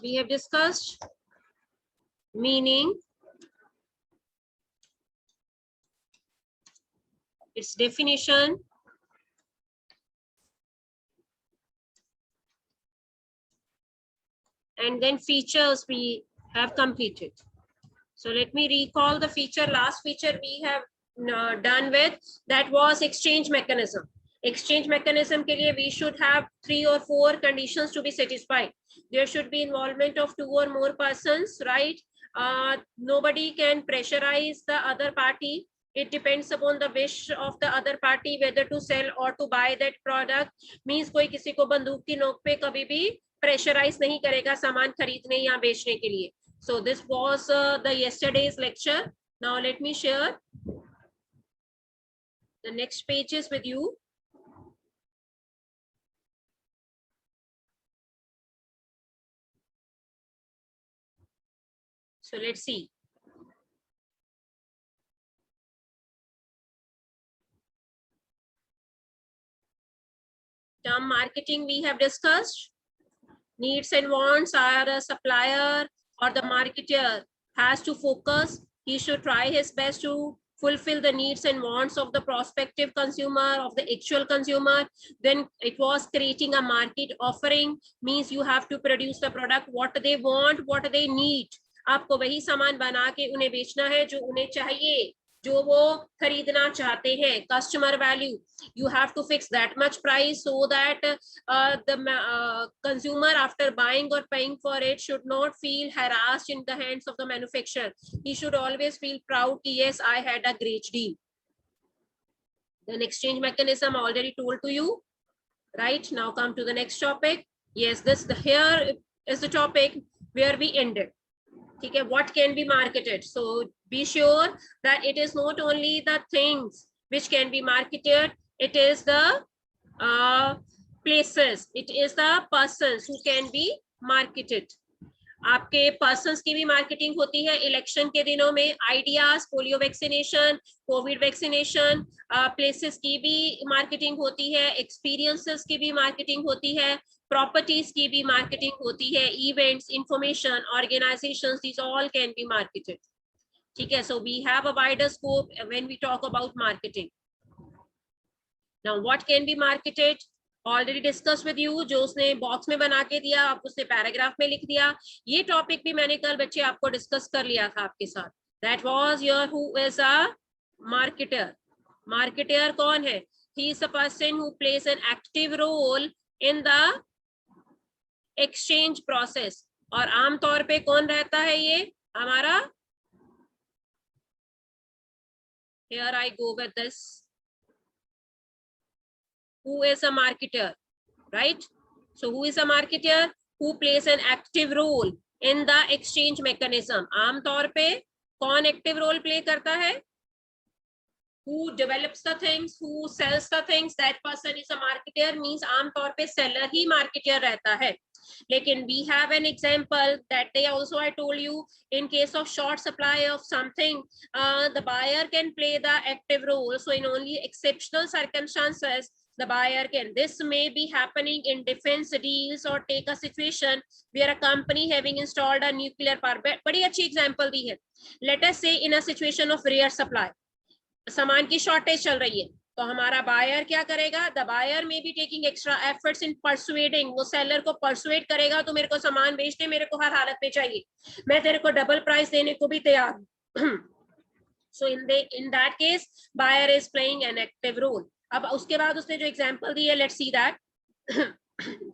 we have discussed meaning, its definition, and then features we have completed. So let me recall the feature. Last feature we have done with, that was exchange mechanism. Exchange mechanism के लिए we should have 3 or 4 conditions to be satisfied. There should be involvement of 2 or more persons, right? Nobody can pressurize the other party. It depends upon the wish of the other party whether to sell or to buy that product. Means कोई किसी को बंदूक की नोक पे कभी भी pressurise नहीं करेगा सामान खरीदने या बेचने के लिए. So this was the yesterday's lecture. Now let me share the next pages with you. So let's see. Term marketing we have discussed. Needs and wants are a supplier or the marketer has to focus. He should try his best to fulfill the needs and wants of the prospective consumer, of the actual consumer. Then it was creating a market offering, means you have to produce the product what they want, what they need. आपको वही सामान बना के उन्हें बेचना है जो उन्हें चाहिए, जो वो खरीदना चाहते हैं. Customer value, you have to fix that much price so that the consumer after buying or paying for it should not feel harassed in the hands of the manufacturer. He should always feel proud कि yes, I had a great deal. Then exchange mechanism I already told to you. Right, now come to the next topic. Yes, here is the topic where we ended. Okay, what can be marketed? So be sure that it is not only the things which can be marketed, it is the places, it is the persons who can be marketed. आपके persons की भी marketing होती है election के दिनों में. Ideas, polio vaccination, Covid vaccination, places की भी मार्केटिंग होती है, एक्सपीरियंसेस की भी मार्केटिंग होती है, प्रॉपर्टीज की भी मार्केटिंग होती है, events, information, organisations, these all can be marketed. ठीक है, so we have a wider scope when we talk about marketing. Now what can be marketed? Already discuss with you. जो उसने बॉक्स में बना के दिया आप उसने पैराग्राफ में लिख दिया. ये टॉपिक भी मैंने कल बच्चे आपको डिस्कस कर लिया था आपके साथ. That was your who is a marketer. Marketer कौन है? He is a person who plays an active role in the exchange process. और आमतौर पे कौन रहता है ये हमारा? Here I go with this. Who is a marketer, right? So who is a marketer? Who plays an active role in the exchange mechanism. आम तौर पे कौन active role play करता है? Who develops the things, who sells the things, that person is a marketer. Means आम तौर पे seller ही marketer रहता है. लेकिन we have an example that day also I told you, in case of short supply of something, the buyer can play the active role. So in only exceptional circumstances the buyer can. This may be happening in defense deals, or take a situation where a company having installed a nuclear power. बड़ी अच्छी example दी है. Let us say in a situation of rare supply, सामान की shortage चल रही है, तो हमारा बायर क्या करेगा? द बायर में be taking extra efforts in persuading. वो सेलर को परसुएड करेगा तो मेरे को सामान बेचने मेरे को हर हालत में चाहिए, मैं तेरे को डबल प्राइस देने को भी तैयार हूं. So in that case buyer is playing an active role. अब उसके बाद उसने जो एग्जांपल दी है, let's see that.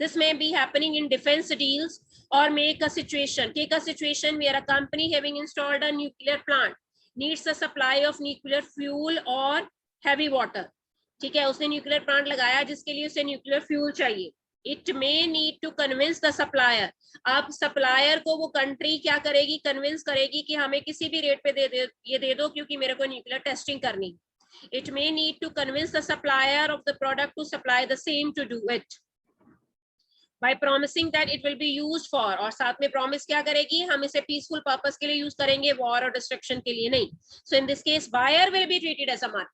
This may be happening in defense deals, or take a situation where a company having installed a nuclear plant needs a supply of nuclear fuel or heavy water. ठीक है, उसने nuclear plant लगाया जिसके लिए उसे nuclear fuel चाहिए. It may need to convince the supplier. अब supplier को वो कंट्री क्या करेगी? कन्विंस करेगी कि हमें किसी भी रेट पे दे दो क्योंकि मेरे को न्यूक्लियर टेस्टिंग करनी. It may need to convince the supplier of the product to supply the same to do it by promising that it will be used for. और साथ में promise क्या करेगी? हम इसे peaceful purpose के लिए use करेंगे, war और destruction के लिए नहीं. So in this case buyer will be treated as a market.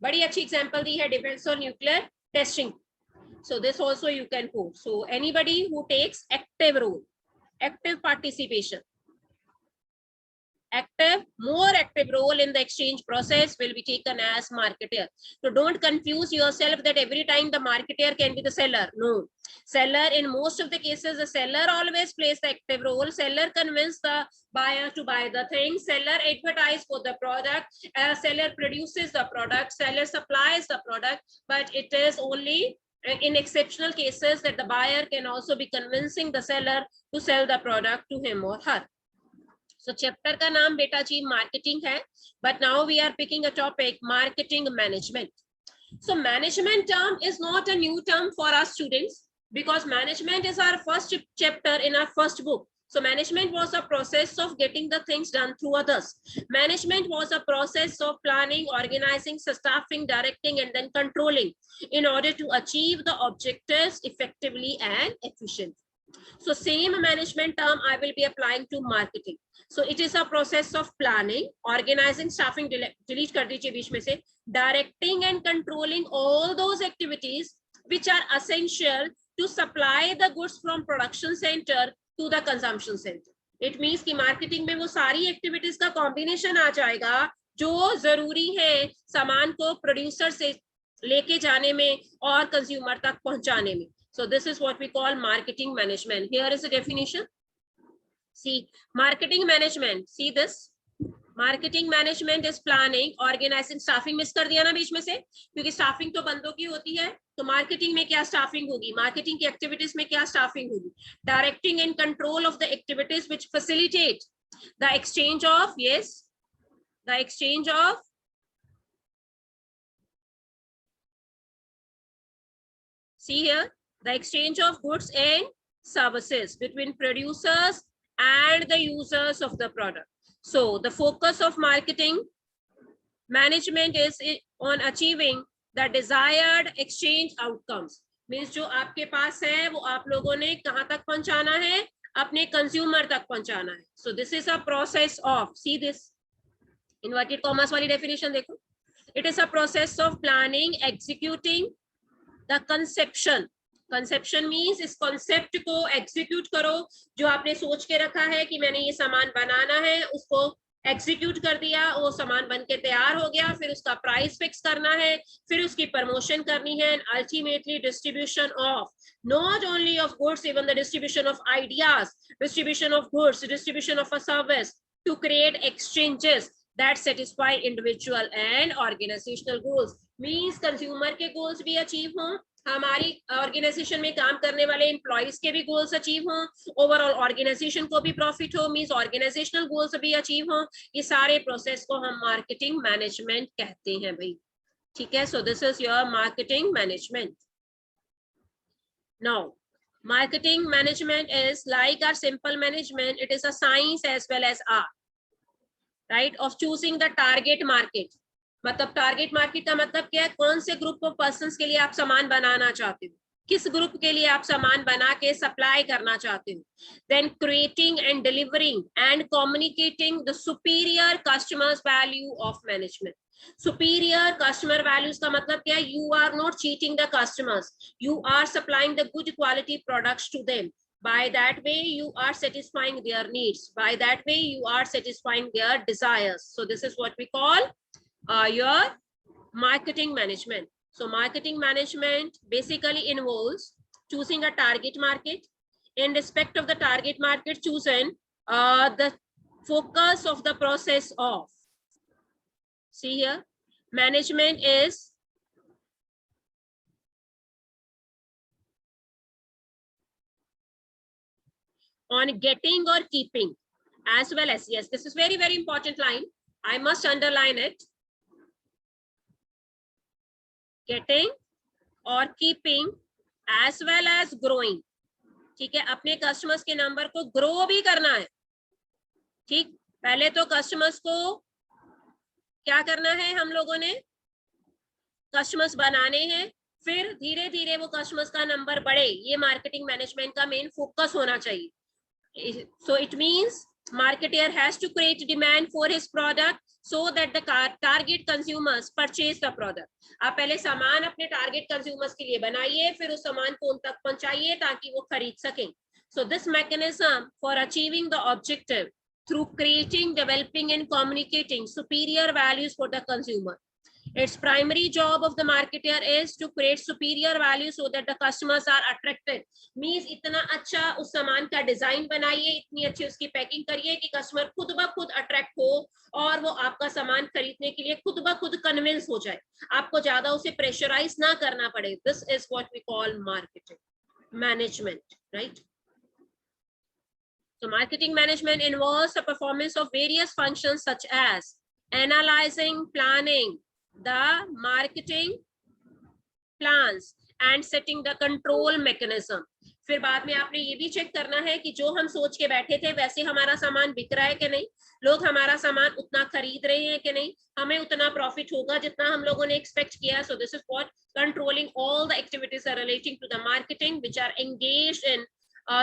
बड़ी अच्छी example दी है defense और nuclear testing. So this also you can quote. So anybody who takes active role, active participation. More active role in the exchange process will be taken as marketer. So don't confuse yourself that every time the marketer can be the seller. No, seller in most of the cases, the seller always plays the active role. Seller convince the buyer to buy the thing. Seller advertise for the product. Seller produces the product. Seller supplies the product. But it is only in exceptional cases that the buyer can also be convincing the seller to sell the product to him or her. So chapter का नाम बेटा जी marketing है, but now we are picking a topic marketing management. So management term is not a new term for us students because management is our first chapter in our first book. So management was a process of getting the things done through others. Management was a process of planning, organizing, staffing, directing, and then controlling in order to achieve the objectives effectively and efficiently. So same management term I will be applying to marketing. So it is a process of planning, organizing, staffing, delete kar dijiye beech mein se, directing and controlling all those activities which are essential to supply the goods from production center to the consumption center. It means कि marketing में वो सारी activities का combination आ जाएगा जो जरूरी है सामान को producer से लेके जाने में और consumer तक पहुंचाने में. So this is what we call marketing management. Here is a definition. See, marketing management. See this. Marketing management is planning, organizing, staffing miss कर दिया ना बीच में से, क्योंकि staffing तो बंदों की होती है, तो marketing में क्या staffing होगी, marketing की activities में क्या staffing होगी, directing and control of the activities which facilitate the exchange of, yes, the exchange of see here, the exchange of goods and services between producers and the users of the product. So the focus of marketing management is on achieving the desired exchange outcomes. Means जो आपके पास है वो आप लोगों ने कहाँ तक पहुंचाना है, अपने कंज्यूमर तक पहुंचाना है. So this is a process of, see this inverted commas वाली definition देखो. It is a process of planning, executing the conception. Conception means इस concept को execute करो, जो आपने सोच के रखा है कि मैंने ये सामान बनाना है, उसको execute कर दिया, वो सामान बन के तैयार हो गया, फिर उसका price fix करना है, फिर उसकी promotion करनी है, and ultimately distribution of not only of goods, even the distribution of ideas, distribution of goods, distribution of a service to create exchanges that satisfy individual and organizational goals. Means consumer के goals भी achieve हों, हमारी organisation में काम करने वाले employees के भी गोल्स अचीव हों, ओवरऑल ऑर्गेनाइजेशन को भी प्रॉफिट हो, मींस ऑर्गेनाइजेशनल गोल्स भी अचीव हों, ये सारे प्रोसेस को हम मार्केटिंग मैनेजमेंट कहते हैं भाई. ठीक है, so this is your marketing management. Now marketing management is like our simple management, it is a science as well as art, right, of choosing the target market. मतलब target market का मतलब क्या है, कौन से ग्रुप ऑफ पर्संस के लिए आप सामान बनाना चाहते हो, किस ग्रुप के लिए आप सामान बना के सप्लाई करना चाहते हो. Then creating and delivering and communicating the superior customers value of management. Superior customer values का मतलब क्या है, you are not cheating the customers, you are supplying the good quality products to them. By that way you are satisfying their needs, by that way you are satisfying their desires. So this is what we call your marketing management. So marketing management basically involves choosing a target market. In respect of the target market chosen, the focus of the process of, see here, management is on getting or keeping as well as, yes, this is very very important line, I must underline it, getting और keeping as well as growing. ठीक है, अपने customers के number को grow भी करना है. ठीक, पहले तो कस्टमर्स को क्या करना है, हम लोगों ने कस्टमर्स बनाने हैं, फिर धीरे धीरे वो कस्टमर्स का नंबर बढ़े, ये मार्केटिंग मैनेजमेंट का मेन फोकस होना चाहिए. So it means marketer has to create demand for his product so that the target consumers purchase the product. आप पहले सामान अपने टारगेट कंज्यूमर्स के लिए बनाइए, फिर उस सामान को उन तक पहुंचाइए ताकि वो खरीद सकें. So this mechanism for achieving the objective through creating, developing and communicating superior values for the consumer. Its primary job of the marketer is to create superior value so that the customers are attracted. Means इतना अच्छा उस सामान का design बनाइए, इतनी अच्छी उसकी packing करिए कि कस्टमर खुद ब खुद अट्रैक्ट हो और वो आपका सामान खरीदने के लिए खुद ब खुद कन्विंस हो जाए, आपको ज्यादा उसे प्रेशराइज ना करना पड़े. This is what we call marketing management, right? So marketing management involves the performance of various functions such as analyzing, planning the marketing plans and setting the control mechanism. फिर बाद में आपने ये भी चेक करना है कि जो हम सोच के बैठे थे वैसे हमारा सामान बिक रहा है कि नहीं, लोग हमारा सामान उतना खरीद रहे हैं कि नहीं, हमें उतना प्रॉफिट होगा जितना हम लोगों ने एक्सपेक्ट किया. So this is what controlling all the activities are relating to the marketing which are engaged in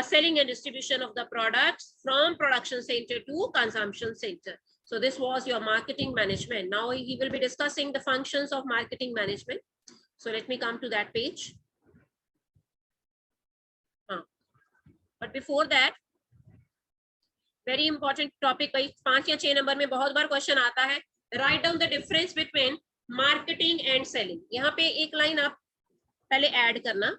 selling and distribution of the products from production center to consumption center. So this was your marketing management. Now he will be discussing the functions of marketing management. So let me come to that page. But before that, very important topic, भाई 5 या 6 number में बहुत बार question आता है. Write down the difference between marketing and selling. यहाँ पे एक line आप पहले ऐड करना.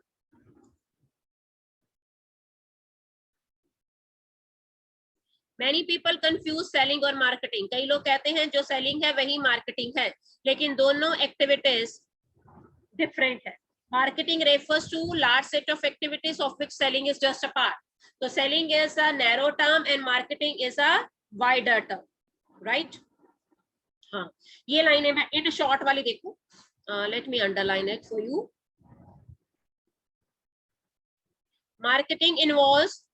Many people confuse selling और marketing. कई लोग कहते हैं जो selling है वही marketing है, लेकिन दोनों activities different है. Marketing refers to large set of activities of which selling is just a part. So selling is a narrow term and marketing is a wider term, right? हाँ, ये लाइनें मैं इन शॉर्ट वाली देखो. Let me underline it for you. Marketing involves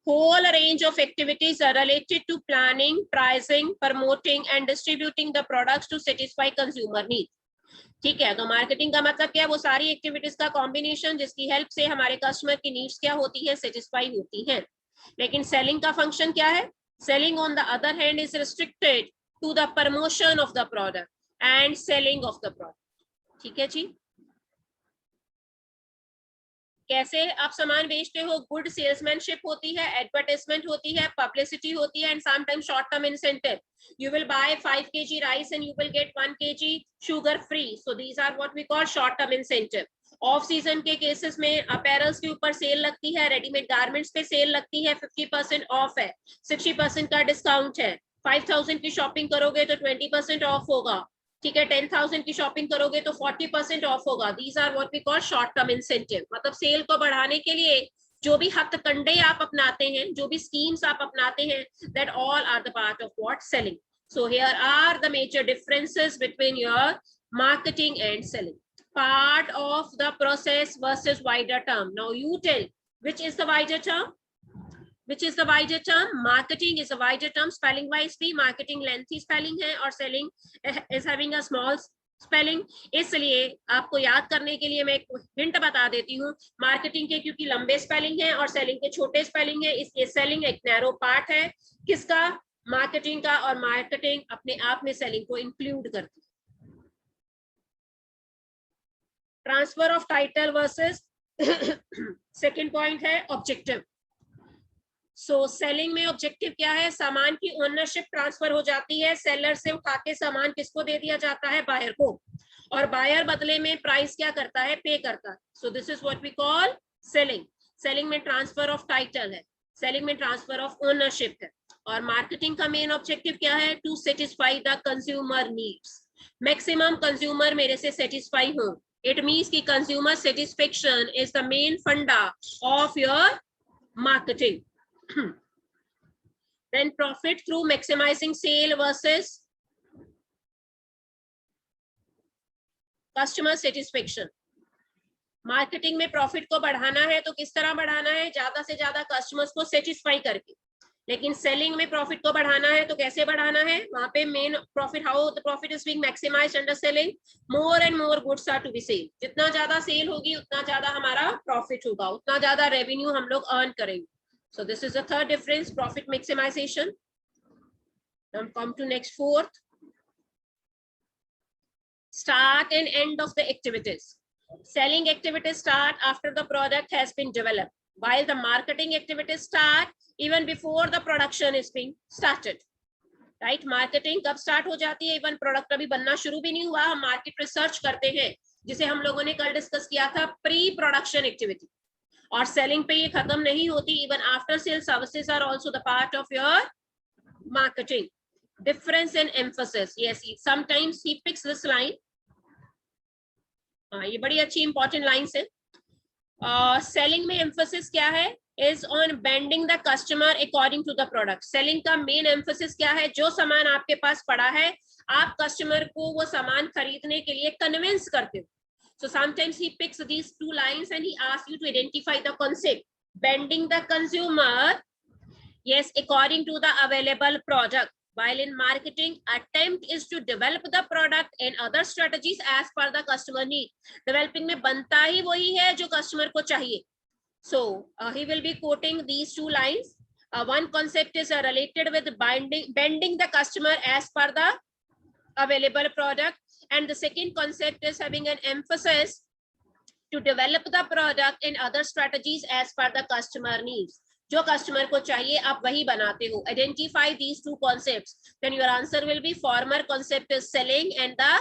whole range of activities are related to planning, pricing, promoting and distributing the products to satisfy consumer needs. ठीक है, तो marketing का मतलब क्या है? वो सारी एक्टिविटीज का कॉम्बिनेशन जिसकी हेल्प से हमारे कस्टमर की नीड्स क्या होती है, सेटिस्फाई होती हैं. लेकिन सेलिंग का फंक्शन क्या है? Selling on the other hand is restricted to the promotion of the product and selling of the product. ठीक है जी. कैसे आप सामान बेचते हो? गुड सेल्समैनशिप होती है, एडवर्टाइजमेंट होती है, पब्लिसिटी होती है and sometimes short term incentive. You will buy 5 kg rice and you will get 1 kg sugar free. So these are what we call short term incentive. Off season के cases में apparels के ऊपर cell लगती है, readymade garments पे cell लगती है, 50% of है, 60% का डिस्काउंट है. 5000 की शॉपिंग करोगे तो 20% ऑफ होगा. ठीक है, 10,000 की शॉपिंग करोगे तो 40% ऑफ होगा. These are what we call short term incentive. मतलब सेल को बढ़ाने के लिए जो भी हथकंडे आप अपनाते हैं, जो भी स्कीम्स आप अपनाते हैं, that all are the part of what selling. So here are the major differences between your marketing and selling. Part of the process versus wider term. Now you tell which is the wider term. Which is the wider term? Marketing is a wider term spelling wise भी. Marketing lengthy spelling है और selling is having a small spelling. इसलिए आपको याद करने के लिए मैं एक हिंट बता देती हूँ. मार्केटिंग के क्योंकि लंबे स्पेलिंग है और सेलिंग के छोटे स्पेलिंग है, इसलिए सेलिंग एक नैरो पार्ट है. किसका? मार्केटिंग का. और मार्केटिंग अपने आप में सेलिंग को इंक्लूड करती है. Transfer of title versus second point है ऑब्जेक्टिव. सो सेलिंग में ऑब्जेक्टिव क्या है? सामान की ओनरशिप ट्रांसफर हो जाती है. सेलर से उठा के सामान किसको दे दिया जाता है? बायर को. और बायर बदले में प्राइस क्या करता है? पे करता है. So this is what we call selling. Selling में ट्रांसफर ऑफ टाइटल है, सेलिंग में ट्रांसफर ऑफ ओनरशिप है. और मार्केटिंग का मेन ऑब्जेक्टिव क्या है? To satisfy the consumer needs. Maximum consumer मेरे से सेटिस्फाई हो. It means कि consumer satisfaction is the main funda of your marketing. Then profit through maximizing sale versus customer satisfaction. Marketing में profit को बढ़ाना है तो किस तरह बढ़ाना है? ज्यादा से ज्यादा कस्टमर्स को सेटिस्फाई करके. लेकिन सेलिंग में प्रॉफिट को बढ़ाना है तो कैसे बढ़ाना है? वहां पे main profit, how the profit is being maximised under selling. More and more goods are to be sale. जितना ज्यादा सेल होगी उतना ज्यादा हमारा प्रॉफिट होगा, उतना ज्यादा रेवेन्यू हम लोग अर्न करेंगे. So this is the third difference, profit maximisation. Now come to next fourth, start and end of the activities. Selling activities start after the product has been developed. while the marketing activities start even before the production is being started. Right marketing कब start हो जाती है, even product अभी बनना शुरू भी नहीं हुआ, हम मार्केट रिसर्च करते हैं, जिसे हम लोगों ने कल डिस्कस किया था प्री प्रोडक्शन एक्टिविटी. और सेलिंग पे ये खत्म नहीं होती, even after sale services are also the part of your marketing. Difference in emphasis, yes sometimes he picks this line. ये बड़ी अच्छी इंपॉर्टेंट लाइंस है. सेलिंग में एम्फोसिस क्या है, is on bending the customer according to the product. Selling का main emphasis क्या है, जो सामान आपके पास पड़ा है आप कस्टमर को वो सामान खरीदने के लिए कन्विंस करते हो. So sometimes he picks these two lines and he asks you to identify the concept. Bending the consumer, yes, according to the available product. While in marketing, attempt is to develop the product and other strategies as per the customer need. Developing में बनता ही वही है जो customer को चाहिए. So he will be quoting these two lines. One concept is related with bending the customer as per the available product, and the second concept is having an emphasis to develop the product and other strategies as per the customer needs. जो customer को चाहिए आप वही बनाते हो. Identify these two concepts, then your answer will be former concept is selling and the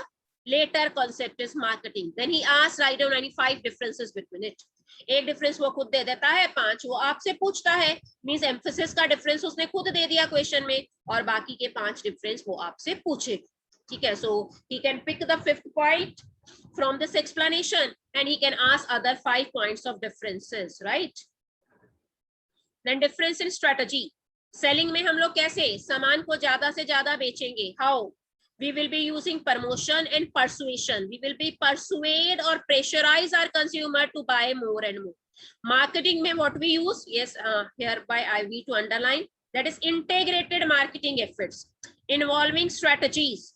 later concept is marketing. Then he asks write down 95 differences between it. एक difference वो खुद दे देता है, 5 वो आपसे पूछता है, मींस एम्फेसिस का डिफरेंस उसने खुद दे दिया क्वेश्चन में, और बाकी के 5 डिफरेंस वो आपसे पूछे. ठीक है, so he can pick the 5th point from this explanation and he can ask other 5 points of differences, right. Then difference in strategy. Selling में हम लोग कैसे सामान को ज्यादा से ज्यादा बेचेंगे, how we will be using promotion and persuasion. We will be persuade or pressurize our consumer to buy more and more. Marketing mein what we use, yes, hereby I need to underline, that is integrated marketing efforts involving strategies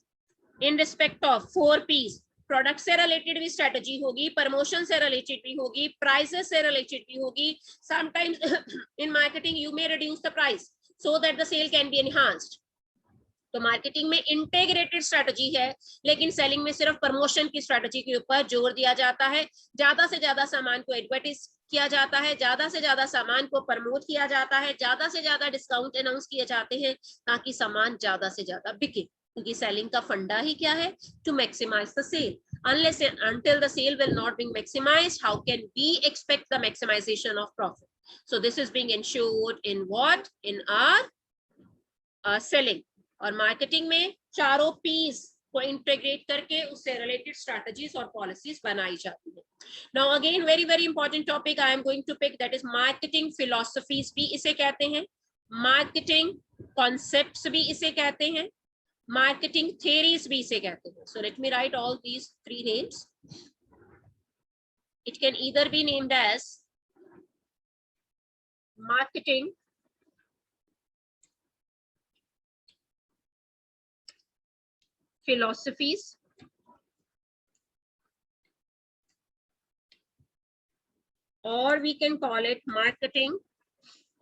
in respect of 4 P's. Product से related भी strategy होगी, promotion से related भी होगी, prices से related भी होगी. Sometimes in marketing you may reduce the price so that the sale can be enhanced. तो मार्केटिंग में इंटीग्रेटेड स्ट्रेटजी है, लेकिन सेलिंग में सिर्फ प्रमोशन की स्ट्रेटजी के ऊपर जोर दिया जाता है. ज्यादा से ज्यादा सामान को एडवर्टाइज किया जाता है, ज्यादा से ज्यादा सामान को प्रमोट किया जाता है, ज्यादा से ज्यादा डिस्काउंट अनाउंस किए जाते हैं ताकि सामान ज्यादा से ज्यादा बिके. क्योंकि सेलिंग का फंडा ही क्या है, to maximise the sale. Unless and until the sale will not be maximized, how can we expect the maximization of profit? So this is being ensured in what? In our selling. और marketing में चारों piece को integrate करके उससे related strategies और policies बनाई जाती है. Now again very very important topic I am going to pick, that is marketing philosophies भी इसे कहते हैं, मार्केटिंग कॉन्सेप्ट्स भी इसे कहते हैं, मार्केटिंग थियरीज भी इसे कहते हैं. So let me write all these 3 names. It can either be named as marketing philosophies, or we can call it marketing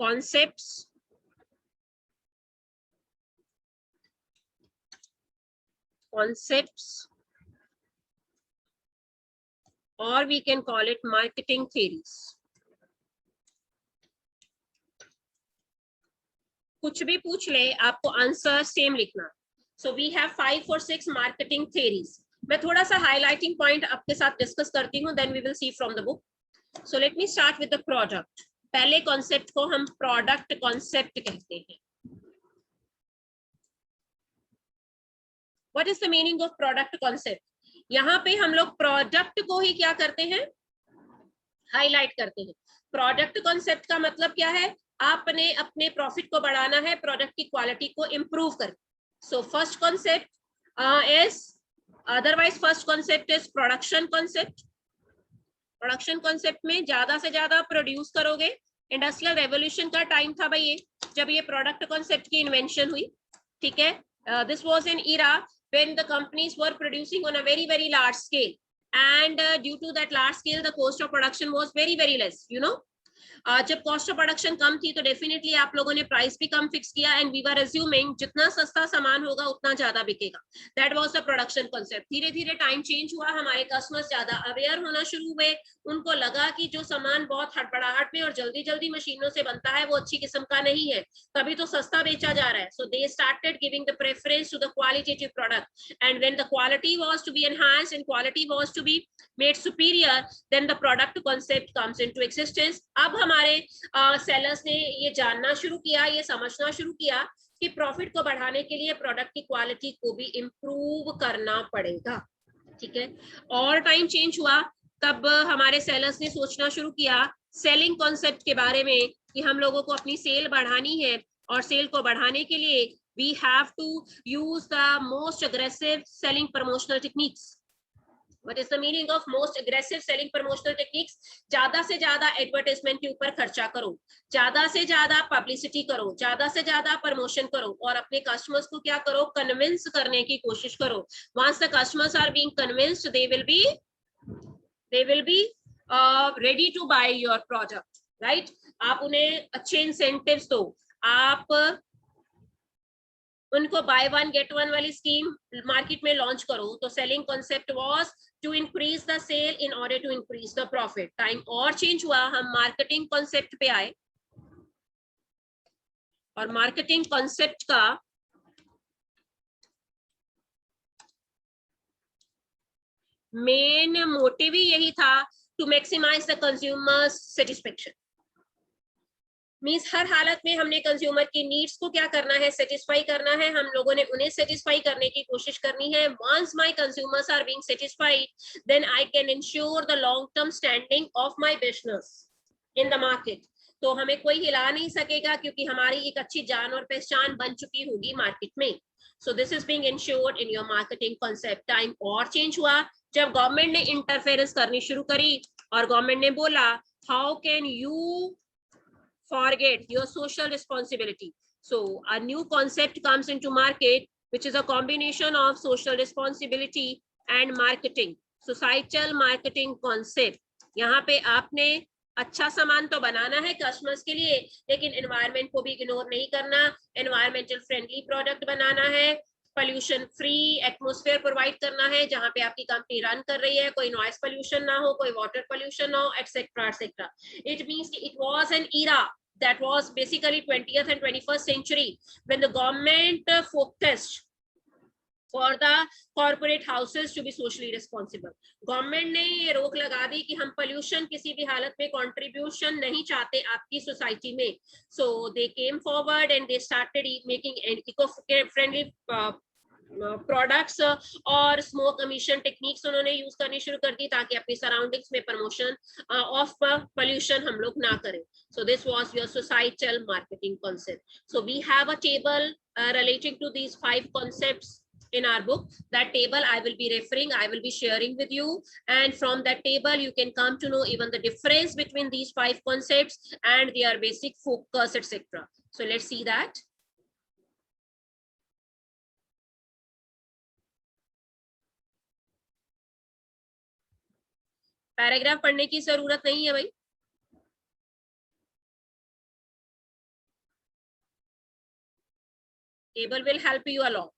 concepts, or we can call it marketing theories. कुछ भी पूछ ले आपको answer same लिखना. So we have 5 or 6 marketing theories. मैं थोड़ा सा highlighting point आपके साथ डिस्कस करती हूँ, then we will see from the book. So let me start with the product. पहले concept को हम product concept कहते हैं. What is the meaning of product concept? यहाँ पे हम लोग product को ही क्या करते हैं, highlight करते हैं. Product concept का मतलब क्या है, आपने अपने प्रॉफिट को बढ़ाना है, प्रोडक्ट की क्वालिटी को इंप्रूव कर. So first concept is, otherwise first concept is production concept. Production concept में ज्यादा से ज्यादा प्रोड्यूस करोगे. इंडस्ट्रियल रेवोल्यूशन का टाइम था भाई ये, जब ये प्रोडक्ट कॉन्सेप्ट की इन्वेंशन हुई. ठीक है, this was an Ira when the companies were producing on a very very large scale, and due to that large scale the cost of production was very very less, you know. जब cost of production कम थी तो definitely आप लोगों ने price भी कम fix किया and we were assuming जितना सस्ता सामान होगा उतना ज्यादा बिकेगा. That was the production concept. धीरे धीरे टाइम चेंज हुआ, हमारे कस्टमर्स ज्यादा अवेयर होना शुरू हुए, उनको लगा कि जो सामान बहुत हड़बड़ाहट में और जल्दी जल्दी मशीनों से बनता है वो अच्छी किस्म का नहीं है, तभी तो सस्ता बेचा जा रहा है. So they started giving the preference to the qualitative product and when the quality was to be enhanced and quality was to be made superior, then the product concept comes into existence. अब हमारे sellers ने ये जानना शुरू किया, ये समझना शुरू किया कि प्रॉफिट को बढ़ाने के लिए प्रोडक्ट की क्वालिटी को भी इम्प्रूव करना पड़ेगा. ठीक है, और टाइम चेंज हुआ तब हमारे सेलर्स ने सोचना शुरू किया सेलिंग कॉन्सेप्ट के बारे में कि हम लोगों को अपनी सेल बढ़ानी है और सेल को बढ़ाने के लिए we have to use the most aggressive selling promotional techniques. What is the meaning of most aggressive selling promotional techniques? ज्यादा से ज्यादा एडवर्टाइजमेंट के ऊपर खर्चा करो, ज्यादा से ज्यादा पब्लिसिटी करो, ज्यादा से ज्यादा प्रमोशन करो और अपने कस्टमर्स को क्या करो, कन्विंस करने की कोशिश करो. Once the customers are being convinced, they will be ready to buy your product, right? आप उन्हें अच्छे इंसेंटिव्स दो, आप उनको बाय वन गेट वन वाली स्कीम मार्केट में लॉन्च करो. तो selling concept was to increase the sale in order to increase the profit. Time और चेंज हुआ, हम मार्केटिंग कॉन्सेप्ट पे आए और मार्केटिंग कॉन्सेप्ट का मेन मोटिव ही यही था to maximise the consumer satisfaction. Means हर हालत में हमने कंज्यूमर की नीड्स को क्या करना है, सेटिस्फाई करना है. हम लोगों ने उन्हें सेटिस्फाई करने की कोशिश करनी है. Once my consumers are being satisfied, then I can ensure the long term standing of my business in the market. तो हमें कोई हिला नहीं सकेगा क्योंकि हमारी एक अच्छी जान और पहचान बन चुकी होगी मार्केट में. सो this is being insured in your marketing concept. Time और चेंज हुआ जब गवर्नमेंट ने इंटरफेरेंस करनी शुरू करी और गवर्नमेंट ने बोला how can you forget your social responsibility. So a new concept comes into market which is a combination of social responsibility and marketing. Societal marketing concept. यहाँ पे आपने अच्छा सामान तो बनाना है कस्टमर्स के लिए, लेकिन एनवायरनमेंट को भी इग्नोर नहीं करना. एनवायरमेंटल फ्रेंडली प्रोडक्ट बनाना है, पोल्यूशन फ्री एटमॉस्फेयर प्रोवाइड करना है जहां पे आपकी कंपनी रन कर रही है, कोई नॉइस पोल्यूशन ना हो, कोई वाटर पोल्यूशन ना हो, एटसेट्रा एटसेट्रा. इट मींस कि it was an era that was basically 20th and 21st century when the government focused for the corporate houses to be socially responsible. Government ने ये रोक लगा दी कि हम पोल्यूशन किसी भी हालत में कंट्रीब्यूशन नहीं चाहते आपकी सोसाइटी में. So they came forward and they started making eco-friendly products और स्मोक एमिशन टेक्निक्स उन्होंने यूज करनी शुरू कर दी ताकि अपनी सराउंडिंग्स में प्रमोशन ऑफ पोल्यूशन हम लोग ना करें. So this was your societal marketing concept. So we have a table relating to these 5 concepts in our book. That table I will be referring, I will be sharing with you, and from that table you can come to know even the difference between these 5 concepts and their basic focus, etc. So let's see that. Paragraph पढ़ने की जरूरत नहीं है भाई. Table will help you a lot.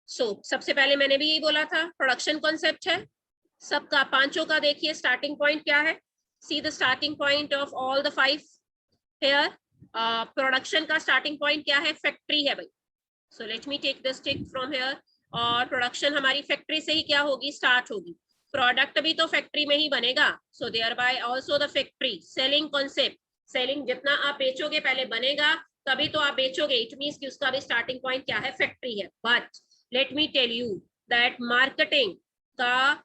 So सबसे पहले मैंने भी यही बोला था, प्रोडक्शन कॉन्सेप्ट है सबका, पांचों का. देखिए स्टार्टिंग पॉइंट क्या है, see the starting point of all the 5 here. Production का स्टार्टिंग पॉइंट क्या है, फैक्ट्री है भाई. So let me take this tick from here. और प्रोडक्शन हमारी फैक्ट्री से ही क्या होगी, स्टार्ट होगी. प्रोडक्ट भी तो फैक्ट्री में ही बनेगा. So thereby also the factory. Selling concept, selling जितना आप बेचोगे पहले बनेगा तभी तो आप बेचोगे. इट मींस कि उसका भी स्टार्टिंग पॉइंट क्या है, फैक्ट्री है. But let me tell you that marketing का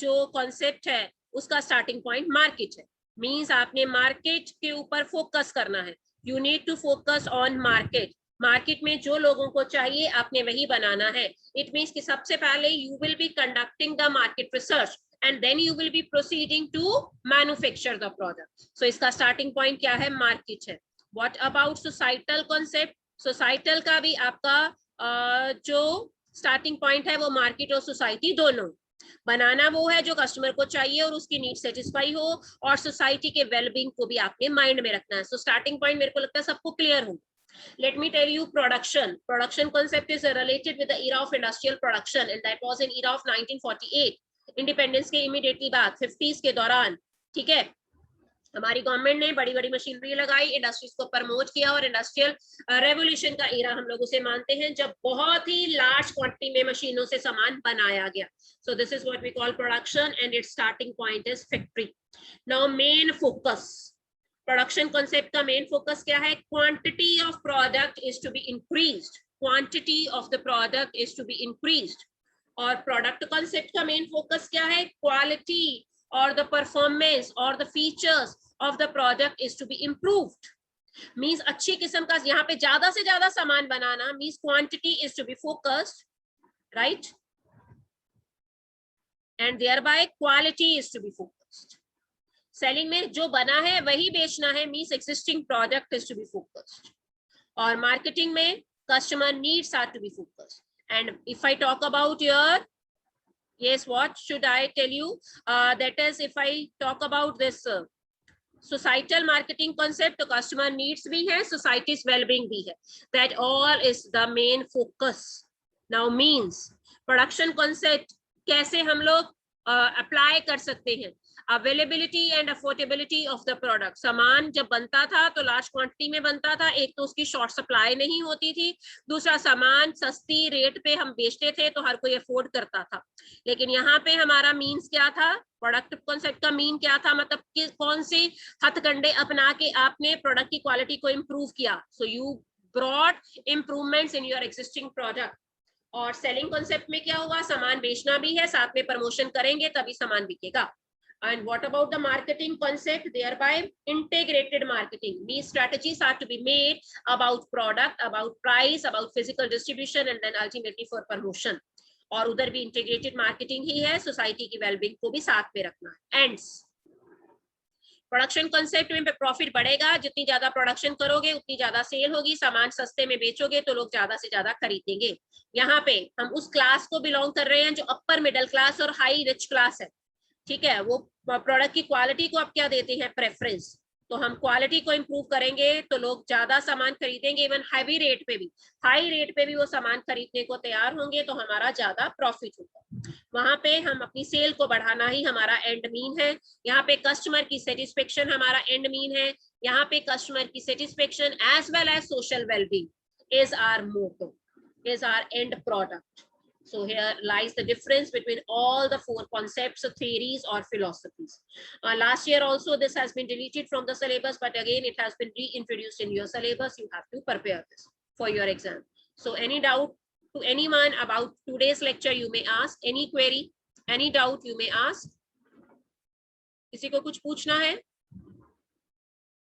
जो कॉन्सेप्ट है उसका स्टार्टिंग पॉइंट मार्केट है. मींस आपने मार्केट के ऊपर फोकस करना है. You need to focus on market. Market में जो लोगों को चाहिए आपने वही बनाना है. इट मींस कि सबसे पहले you will be conducting the market research and then you will be proceeding to manufacture the product. So इसका starting point क्या है, market है. What about societal concept? Societal का भी आपका जो starting point है वो market और society दोनों. बनाना वो है जो कस्टमर को चाहिए और उसकी नीड सेटिस्फाई हो, और सोसाइटी के वेलबींग को भी आपने माइंड में रखना है। सो स्टार्टिंग पॉइंट मेरे को लगता है सबको क्लियर हो। Let me tell you production. Production concept is related with the era of industrial production, and that was in era of 1948. Independence के immediately बाद 50s के दौरान, ठीक है, हमारी गवर्नमेंट ने बड़ी बड़ी मशीनरी लगाई, इंडस्ट्रीज को प्रमोट किया, और इंडस्ट्रियल रेवोल्यूशन का एरा हम लोग उसे मानते हैं जब बहुत ही लार्ज क्वांटिटी में मशीनों से सामान बनाया गया। So this is what we call production and its starting point is factory. Now main focus, production concept का मेन फोकस क्या है? Quantity of product is to be increased, quantity of the product is to be increased. और product concept का main focus क्या है? Quality or the performance or the features of the product is to be improved. Means अच्छी किस्म का, यहाँ पे ज्यादा से ज्यादा सामान बनाना, means quantity is to be focused, right? And thereby quality is to be focused. Selling में जो बना है वही बेचना है, means existing product is to be focused. और marketing में customer needs are to be focused. And if I talk about your, yes, what should I tell you? That is, if I talk about this societal marketing concept, तो customer needs भी है, society's well-being भी है. That all is the main focus. Now means production concept कैसे हम लोग apply कर सकते हैं? Availability and affordability of the product. सामान जब बनता था तो लार्ज क्वांटिटी में बनता था, एक तो उसकी शॉर्ट सप्लाई नहीं होती थी, दूसरा सामान सस्ती रेट पे हम बेचते थे तो हर कोई अफोर्ड करता था। लेकिन यहाँ पे हमारा मीन्स क्या था? प्रोडक्ट कॉन्सेप्ट का मीन क्या था? मतलब कि कौन से हथकंडे अपना के आपने प्रोडक्ट की क्वालिटी को इम्प्रूव किया। So you brought improvements in your existing product. और सेलिंग कॉन्सेप्ट में क्या होगा? सामान बेचना भी है, साथ में प्रमोशन करेंगे तभी सामान बिकेगा। And what about the marketing concept? Thereby integrated marketing. These strategies are to be made about product, about price, about physical distribution, and then ultimately for promotion. और उधर भी integrated marketing ही है, society की well-being को भी साथ में रखना है। Ends. प्रोडक्शन कॉन्सेप्ट में प्रॉफिट बढ़ेगा, जितनी ज्यादा प्रोडक्शन करोगे उतनी ज्यादा सेल होगी, सामान सस्ते में बेचोगे तो लोग ज्यादा से ज्यादा खरीदेंगे। यहाँ पे हम उस क्लास को बिलोंग कर रहे हैं जो अपर मिडिल क्लास और हाई रिच क्लास है, ठीक है। वो प्रोडक्ट की क्वालिटी को आप क्या देते हैं? प्रेफरेंस। तो हम क्वालिटी को इंप्रूव करेंगे तो लोग ज्यादा सामान खरीदेंगे, इवन हैवी रेट पे भी, हाई रेट पे भी वो सामान खरीदने को तैयार होंगे, तो हमारा ज्यादा प्रॉफिट होगा। वहां पे हम अपनी सेल को बढ़ाना ही हमारा एंड मीन है। यहाँ पे कस्टमर की सेटिस्फेक्शन हमारा एंड मीन है। यहाँ पे कस्टमर की satisfaction as well as social wellbeing is our motto, is our end product. So here lies the difference between all the four concepts, theories or philosophies. Last year also this has been deleted from the syllabus, but again it has been reintroduced in your syllabus. You have to prepare this for your exam. So any doubt to anyone about today's lecture you may ask, any query, any doubt you may ask. किसी को कुछ पूछना है?